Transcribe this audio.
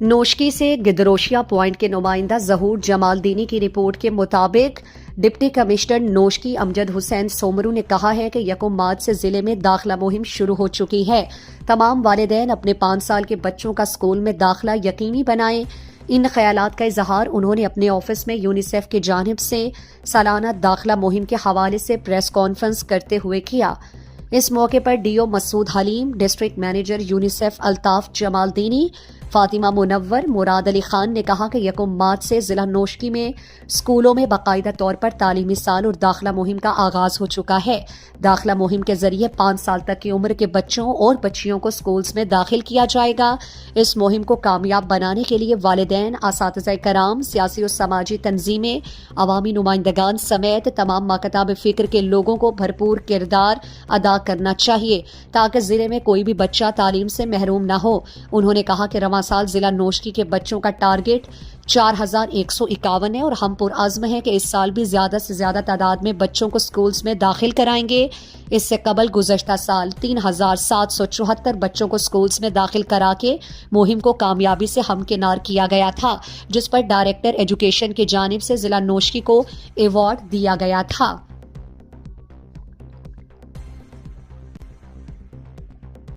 نوشکی سے گدروشیا پوائنٹ کے نمائندہ ظہور جمال دینی کی رپورٹ کے مطابق ڈپٹی کمشنر نوشکی امجد حسین سومرو نے کہا ہے کہ یکم مارچ سے ضلع میں داخلہ مہم شروع ہو چکی ہے۔ تمام والدین اپنے 5 سال کے بچوں کا اسکول میں داخلہ یقینی بنائیں۔ ان خیالات کا اظہار انہوں نے اپنے آفس میں یونیسیف کی جانب سے سالانہ داخلہ مہم کے حوالے سے پریس کانفرنس کرتے ہوئے کیا۔ اس موقع پر ڈی او مسعود حلیم، ڈسٹرکٹ مینیجر یونیسیف الطاف جمال دینی، فاطمہ منور، مراد علی خان نے کہا کہ یکم مارچ سے ضلع نوشکی میں اسکولوں میں باقاعدہ طور پر تعلیمی سال اور داخلہ مہم کا آغاز ہو چکا ہے۔ داخلہ مہم کے ذریعے 5 سال تک کی عمر کے بچوں اور بچیوں کو اسکولز میں داخل کیا جائے گا۔ اس مہم کو کامیاب بنانے کے لیے والدین، اساتذہ کرام، سیاسی اور سماجی تنظیمیں، عوامی نمائندگان سمیت تمام مکاتب فکر کے لوگوں کو بھرپور کردار ادا کرنا چاہیے تاکہ ضلع میں کوئی بھی بچہ تعلیم سے محروم نہ ہو۔ انہوں نے کہا کہ رواں سال ضلع نوشکی کے بچوں کا ٹارگٹ 4151 ہے اور ہم پرعزم ہیں کہ اس سال بھی زیادہ سے زیادہ تعداد میں بچوں کو اسکولز میں داخل کرائیں گے۔ اس سے قبل گزشتہ سال 3774 بچوں کو اسکولز میں داخل کرا کے مہم کو کامیابی سے ہمکنار کیا گیا تھا، جس پر ڈائریکٹر ایجوکیشن کی جانب سے ضلع نوشکی کو ایوارڈ دیا گیا تھا۔